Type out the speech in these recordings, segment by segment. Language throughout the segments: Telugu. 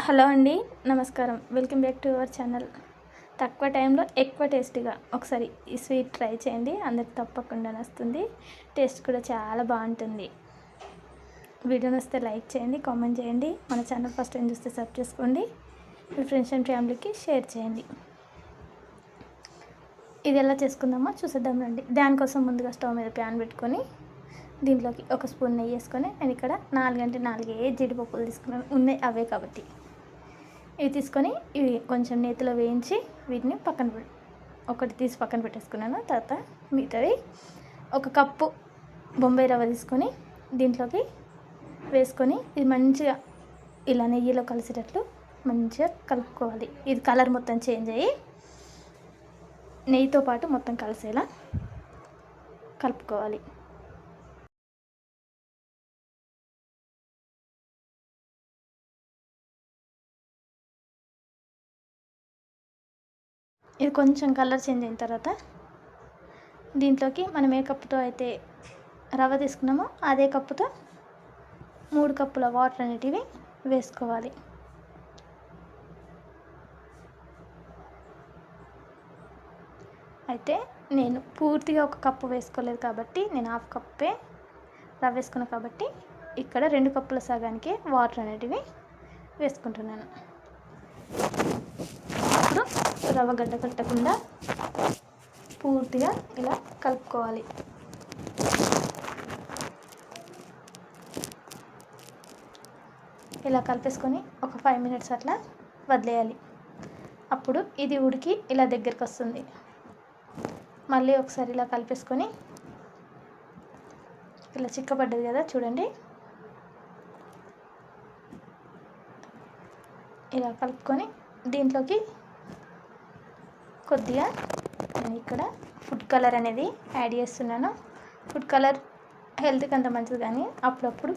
హలో అండి, నమస్కారం. Welcome back to our channel. తక్కువ టైంలో ఎక్కువ టేస్టీగా ఒకసారి ఈ స్వీట్ ట్రై చేయండి. అందరికి తప్పకుండా నచ్చుతుంది. టేస్ట్ కూడా చాలా బాగుంటుంది. వీడియో నచ్చితే లైక్ చేయండి, కామెంట్ చేయండి. మన ఛానల్ ఫస్ట్ టైం చూస్తే సబ్స్క్రైబ్ చేసుకోండి. మీ ఫ్రెండ్స్ అండ్ ఫ్యామిలీకి షేర్ చేయండి. ఇది ఎలా చేసుకుందామో చూసేద్దాం రండి. దానికోసం ముందుగా స్టవ్ మీద ప్యాన్ పెట్టుకొని దీంట్లోకి ఒక స్పూన్ నెయ్యి వేసుకొని, నేను ఇక్కడ 4 జీడిపప్పులు తీసుకున్నాను. ఉన్నాయి అవే కాబట్టి ఇవి తీసుకొని ఇవి కొంచెం నేతిలో వేయించి వీటిని ఒకటి తీసి పక్కన పెట్టేసుకున్నాను. తర్వాత మిగతాది 1 కప్పు బొంబాయి రవ్వ తీసుకొని దీంట్లోకి వేసుకొని ఇది మంచిగా ఇలా నెయ్యిలో కలిసేటట్లు మంచిగా కలుపుకోవాలి. ఇది కలర్ మొత్తం చేంజ్ అయ్యి నెయ్యితో పాటు మొత్తం కలిసేలా కలుపుకోవాలి. ఇది కొంచెం కలర్ చేంజ్ అయిన తర్వాత దీంట్లోకి మనం ఏ కప్పుతో అయితే రవ్వ తీసుకున్నామో అదే కప్పుతో 3 కప్పుల వాటర్ అనేటివి వేసుకోవాలి. అయితే నేను పూర్తిగా 1 కప్పు వేసుకోలేదు కాబట్టి నేను 1/2 కప్పే రవ్వ వేసుకున్నాను కాబట్టి ఇక్కడ 2 కప్పుల సగానికి వాటర్ అనేటివి వేసుకుంటున్నాను. ఇప్పుడు రవ్వ గడ్డ కట్టకుండా పూర్తిగా ఇలా కలుపుకోవాలి. ఇలా కలిపేసుకొని ఒక 5 మినిట్స్ అట్లా వదిలేయాలి. అప్పుడు ఇది ఉడికి ఇలా దగ్గరికి వస్తుంది. మళ్ళీ ఒకసారి ఇలా కలిపేసుకొని ఇలా చిక్కబడ్డది కదా చూడండి. ఇలా కలుపుకొని దీంట్లోకి కొద్దిగా నేను ఇక్కడ ఫుడ్ కలర్ అనేది యాడ్ చేస్తున్నాను. ఫుడ్ కలర్ హెల్త్కి అంత మంచిది కానీ అప్పుడప్పుడు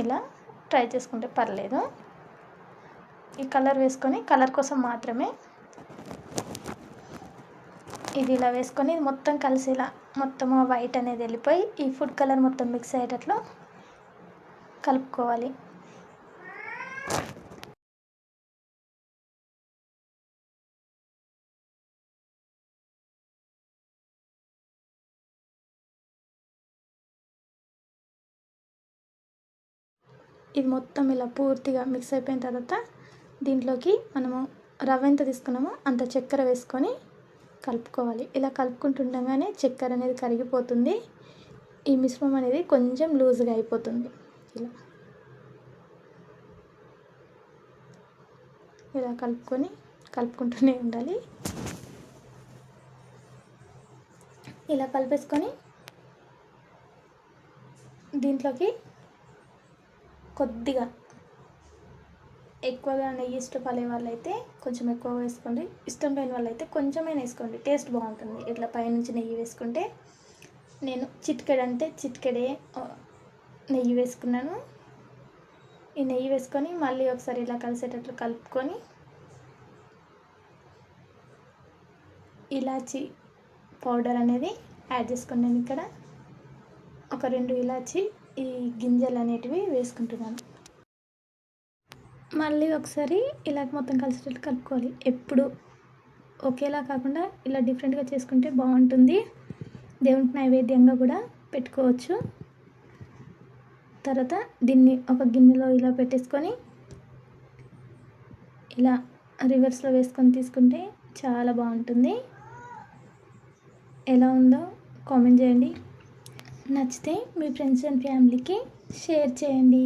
ఇలా ట్రై చేసుకుంటే పర్లేదు. ఈ కలర్ వేసుకొని కలర్ కోసం మాత్రమే ఇది ఇలా వేసుకొని మొత్తం కలిసేలా మొత్తం వైట్ అనేది వెళ్ళిపోయి ఈ ఫుడ్ కలర్ మొత్తం మిక్స్ అయ్యేటట్లు కలుపుకోవాలి. ఇది మొత్తం ఇలా పూర్తిగా మిక్స్ అయిపోయిన తర్వాత దీంట్లోకి మనము రవ్వ ఎంత తీసుకున్నామో అంత చక్కెర వేసుకొని కలుపుకోవాలి. ఇలా కలుపుకుంటుండగానే చక్కెర అనేది కరిగిపోతుంది. ఈ మిశ్రమం అనేది కొంచెం లూజ్గా అయిపోతుంది. ఇలా కలుపుకుంటూనే ఉండాలి. ఇలా కలిపేసుకొని దీంట్లోకి కొద్దిగా ఎక్కువగా నెయ్యి ఇష్టపడే వాళ్ళైతే కొంచెం ఎక్కువ వేసుకోండి. ఇష్టం లేని వాళ్ళైతే కొంచెమైనా వేసుకోండి, టేస్ట్ బాగుంటుంది. ఇట్లా పైనుంచి నెయ్యి వేసుకుంటే నేను చిటికెడే నెయ్యి వేసుకున్నాను. ఈ నెయ్యి వేసుకొని మళ్ళీ ఒకసారి ఇలా కలిసేటట్లు కలుపుకొని ఇలాచీ పౌడర్ అనేది యాడ్ చేసుకున్నాను. ఇక్కడ ఒక 2 ఇలాచీ ఈ గింజలు అనేటివి వేసుకుంటున్నాను. మళ్ళీ ఒకసారి ఇలా మొత్తం కలిసేటట్టు కలుపుకోవాలి. ఎప్పుడు ఒకేలా కాకుండా ఇలా డిఫరెంట్గా చేసుకుంటే బాగుంటుంది. దేవునికి నైవేద్యంగా కూడా పెట్టుకోవచ్చు. తర్వాత దీన్ని ఒక గిన్నెలో ఇలా పెట్టేసుకొని ఇలా రివర్స్లో వేసుకొని తీసుకుంటే చాలా బాగుంటుంది. ఎలా ఉందో కామెంట్ చేయండి. నచ్చితే మీ ఫ్రెండ్స్ అండ్ ఫ్యామిలీకి షేర్ చేయండి.